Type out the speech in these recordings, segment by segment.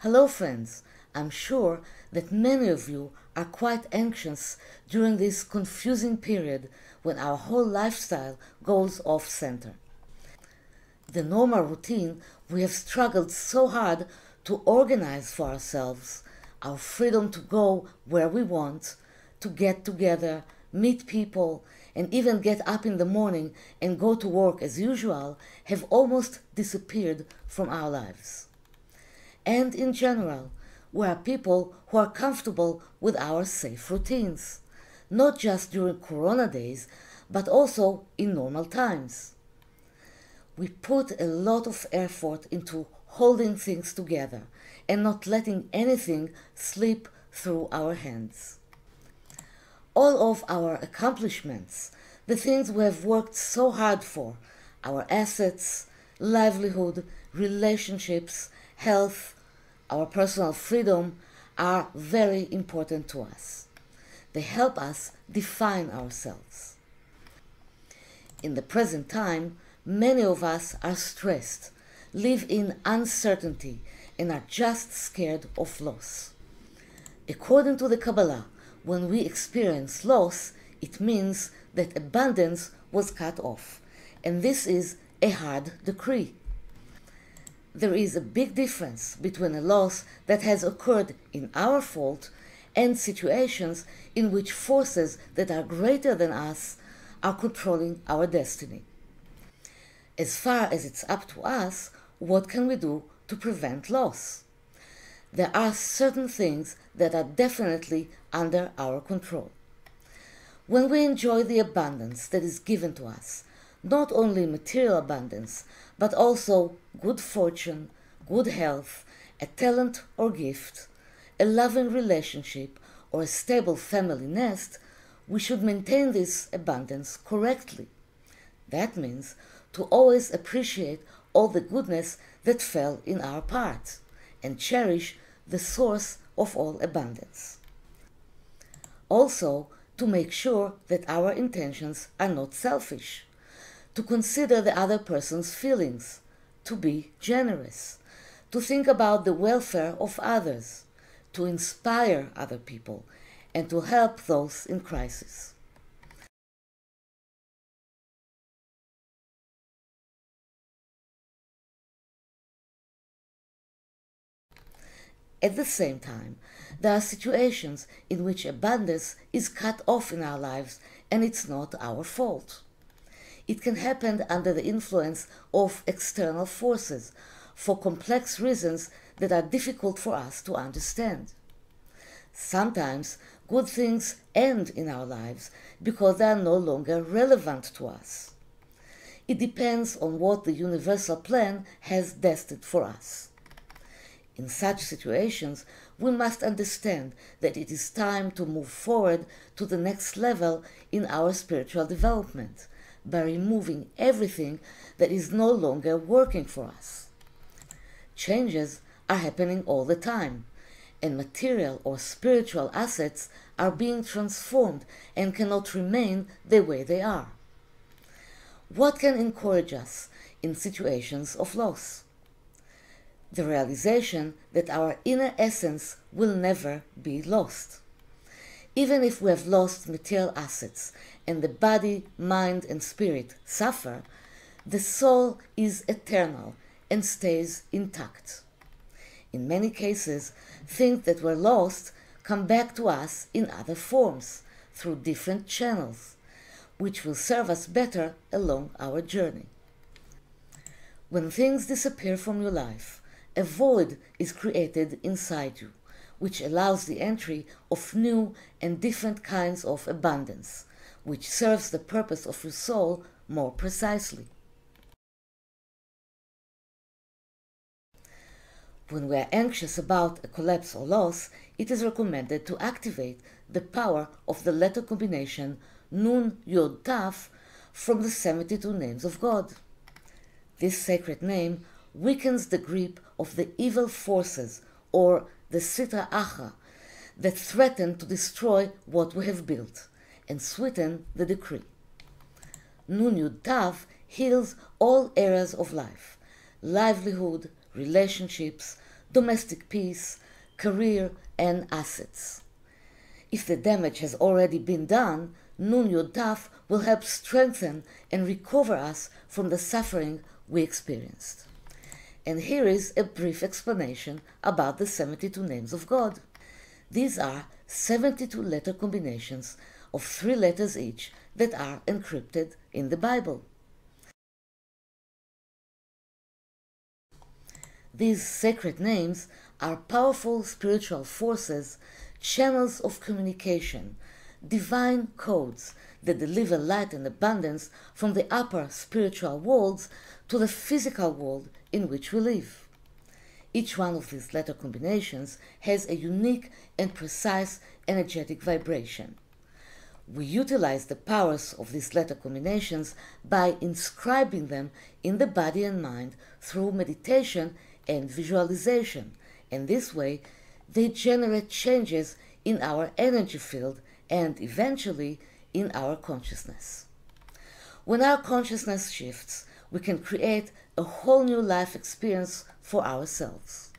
Hello friends, I'm sure that many of you are quite anxious during this confusing period when our whole lifestyle goes off-center. The normal routine we have struggled so hard to organize for ourselves, our freedom to go where we want, to get together, meet people, and even get up in the morning and go to work as usual, have almost disappeared from our lives. And in general, we are people who are comfortable with our safe routines, not just during Corona days, but also in normal times. We put a lot of effort into holding things together and not letting anything slip through our hands. All of our accomplishments, the things we have worked so hard for, our assets, livelihood, relationships, health, our personal freedom, are very important to us. They help us define ourselves. In the present time, many of us are stressed, live in uncertainty, and are just scared of loss. According to the Kabbalah, when we experience loss, it means that abundance was cut off, and this is a hard decree. There is a big difference between a loss that has occurred in our fault and situations in which forces that are greater than us are controlling our destiny. As far as it's up to us, what can we do to prevent loss? There are certain things that are definitely under our control. When we enjoy the abundance that is given to us, not only material abundance, but also good fortune, good health, a talent or gift, a loving relationship, or a stable family nest, we should maintain this abundance correctly. That means to always appreciate all the goodness that fell in our part and cherish the source of all abundance. Also, to make sure that our intentions are not selfish, to consider the other person's feelings, to be generous, to think about the welfare of others, to inspire other people, and to help those in crisis. At the same time, there are situations in which abundance is cut off in our lives and it's not our fault. It can happen under the influence of external forces for complex reasons that are difficult for us to understand. Sometimes good things end in our lives because they are no longer relevant to us. It depends on what the universal plan has destined for us. In such situations, we must understand that it is time to move forward to the next level in our spiritual development by removing everything that is no longer working for us. Changes are happening all the time, and material or spiritual assets are being transformed and cannot remain the way they are. What can encourage us in situations of loss? The realization that our inner essence will never be lost. Even if we have lost material assets and the body, mind, and spirit suffer, the soul is eternal and stays intact. In many cases, things that were lost come back to us in other forms, through different channels, which will serve us better along our journey. When things disappear from your life, a void is created inside you, which allows the entry of new and different kinds of abundance, which serves the purpose of your soul more precisely. When we are anxious about a collapse or loss, it is recommended to activate the power of the letter combination Nun-Yod-Tav from the 72 names of God. This sacred name weakens the grip of the evil forces, or the Sitra Achra, that threaten to destroy what we have built, and sweeten the decree. Nun-Yud-Tav heals all areas of life, livelihood, relationships, domestic peace, career, and assets. If the damage has already been done, Nun-Yud-Tav will help strengthen and recover us from the suffering we experienced. And here is a brief explanation about the 72 names of God. These are 72 letter combinations of 3 letters each that are encrypted in the Bible. These sacred names are powerful spiritual forces, channels of communication, divine codes that deliver light and abundance from the upper spiritual worlds to the physical world in which we live. Each one of these letter combinations has a unique and precise energetic vibration. We utilize the powers of these letter combinations by inscribing them in the body and mind through meditation and visualization, and this way they generate changes in our energy field and eventually in our consciousness. When our consciousness shifts, we can create a whole new life experience for ourselves.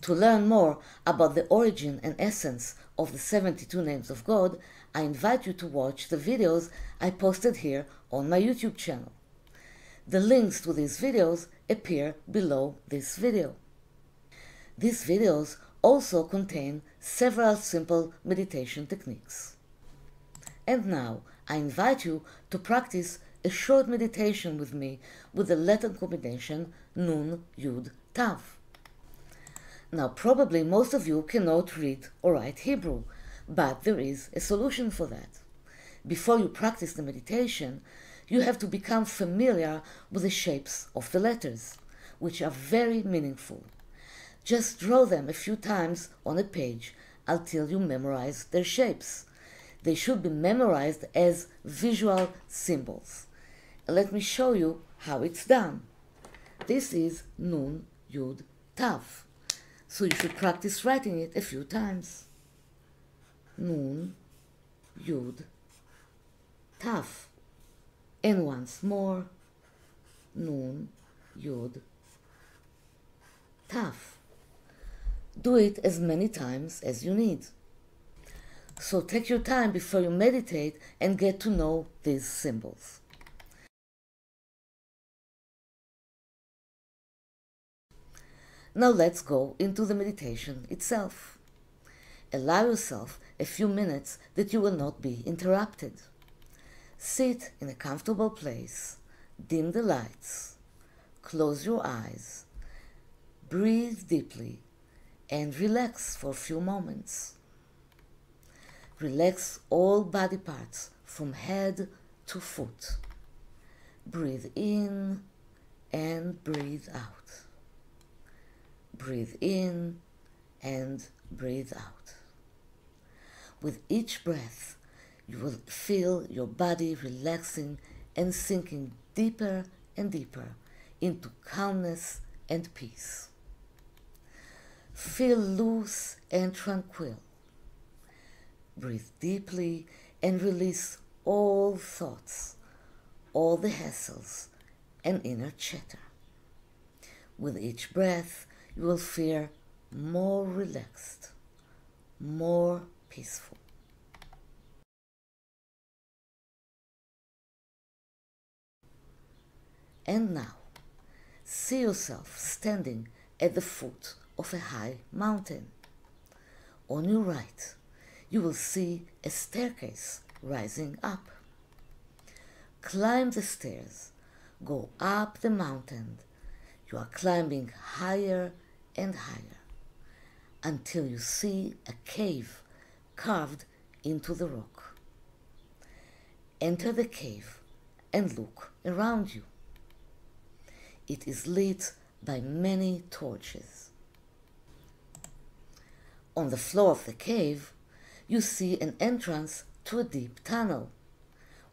To learn more about the origin and essence of the 72 names of God, I invite you to watch the videos I posted here on my YouTube channel. The links to these videos appear below this video. These videos also contain several simple meditation techniques. And now I invite you to practice a short meditation with me with the letter combination Nun-Yud-Tav. Now probably most of you cannot read or write Hebrew, but there is a solution for that. Before you practice the meditation, you have to become familiar with the shapes of the letters, which are very meaningful. Just draw them a few times on a page until you memorize their shapes. They should be memorized as visual symbols. Let me show you how it's done. This is Nun-Yud-Tav, so you should practice writing it a few times. Nun-Yud-Tav. And once more, Nun-Yud-Tav. Do it as many times as you need. So take your time before you meditate and get to know these symbols. Now let's go into the meditation itself. Allow yourself a few minutes that you will not be interrupted. Sit in a comfortable place, dim the lights, close your eyes, breathe deeply, and relax for a few moments. Relax all body parts from head to foot. Breathe in and breathe out. Breathe in and breathe out. With each breath, you will feel your body relaxing and sinking deeper and deeper into calmness and peace. Feel loose and tranquil. Breathe deeply and release all thoughts, all the hassles and inner chatter. With each breath, you will feel more relaxed, more peaceful. And now, see yourself standing at the foot of a high mountain. On your right, you will see a staircase rising up. Climb the stairs, go up the mountain. You are climbing higher and higher until you see a cave carved into the rock. Enter the cave and look around you. It is lit by many torches. On the floor of the cave, you see an entrance to a deep tunnel,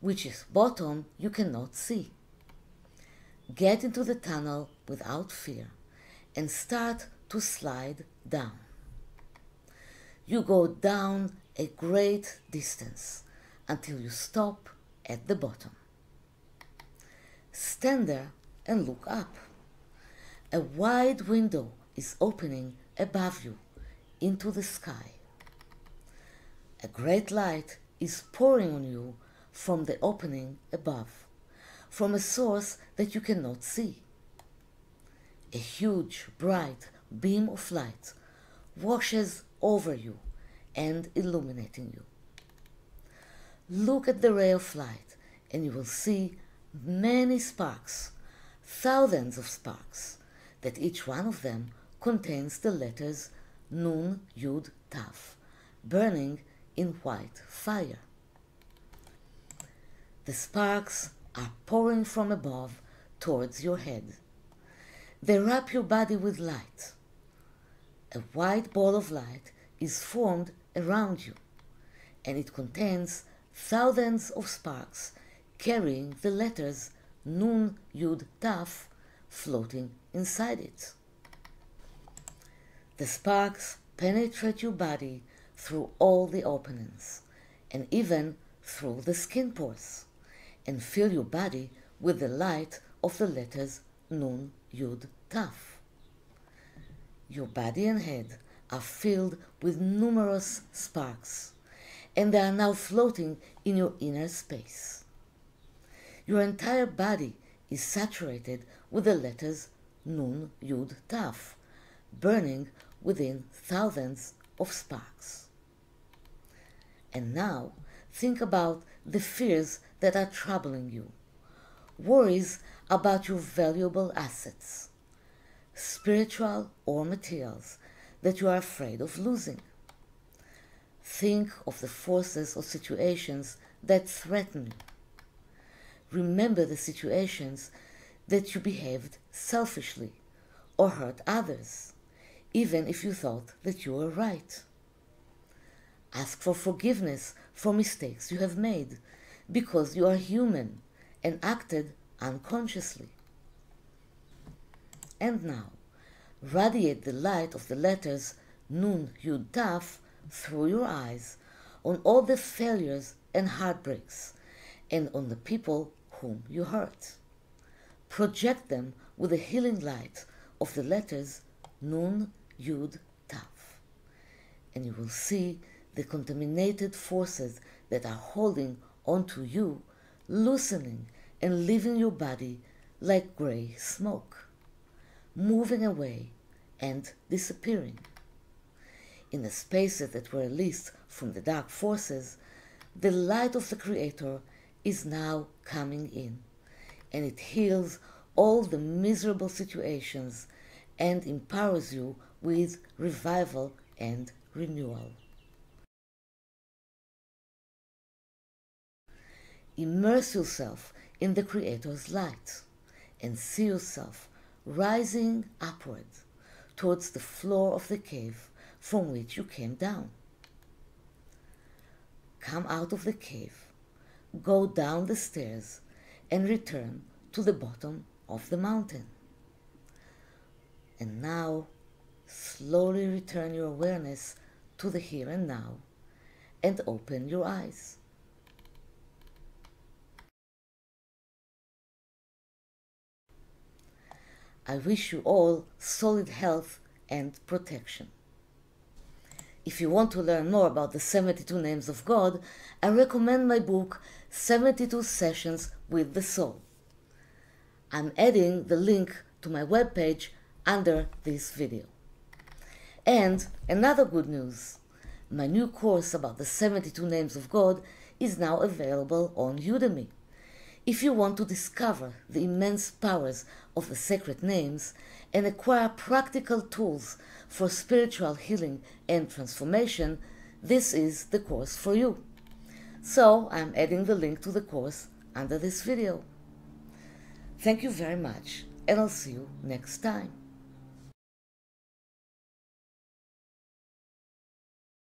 which's bottom you cannot see. Get into the tunnel without fear and start to slide down. You go down a great distance until you stop at the bottom. Stand there and look up. A wide window is opening above you into the sky. A great light is pouring on you from the opening above, from a source that you cannot see. A huge, bright beam of light washes over you and illuminating you. Look at the ray of light and you will see many sparks, thousands of sparks, that each one of them contains the letters Nun-Yud-Tav, burning in white fire. The sparks are pouring from above towards your head. They wrap your body with light. A white ball of light is formed around you, and it contains thousands of sparks carrying the letters Nun-Yud-Tav floating inside it. The sparks penetrate your body through all the openings, and even through the skin pores, and fill your body with the light of the letters Nun-Yud-Tav. Your body and head are filled with numerous sparks, and they are now floating in your inner space. Your entire body is saturated with the letters Nun-Yud-Tav, burning within thousands of sparks. And now think about the fears that are troubling you, worries about your valuable assets, spiritual or materials that you are afraid of losing. Think of the forces or situations that threaten you. Remember the situations that you behaved selfishly or hurt others, even if you thought that you were right. Ask for forgiveness for mistakes you have made, because you are human and acted unconsciously. And now, radiate the light of the letters Nun-Yud-Tav through your eyes on all the failures and heartbreaks, and on the people whom you hurt. Project them with the healing light of the letters Nun-Yud-Tav, and you will see the contaminated forces that are holding onto you loosening and leaving your body like gray smoke, moving away and disappearing. In the spaces that were released from the dark forces, the light of the Creator is now coming in, and it heals all the miserable situations and empowers you with revival and renewal. Immerse yourself in the Creator's light and see yourself rising upward towards the floor of the cave from which you came down. Come out of the cave, go down the stairs, and return to the bottom of the mountain. And now, slowly return your awareness to the here and now, and open your eyes. I wish you all solid health and protection. If you want to learn more about the 72 names of God, I recommend my book 72 Sessions with the Soul. I'm adding the link to my webpage under this video. And another good news, my new course about the 72 names of God is now available on Udemy. If you want to discover the immense powers of the sacred names and acquire practical tools for spiritual healing and transformation, this is the course for you. So I'm adding the link to the course under this video. Thank you very much, and I'll see you next time.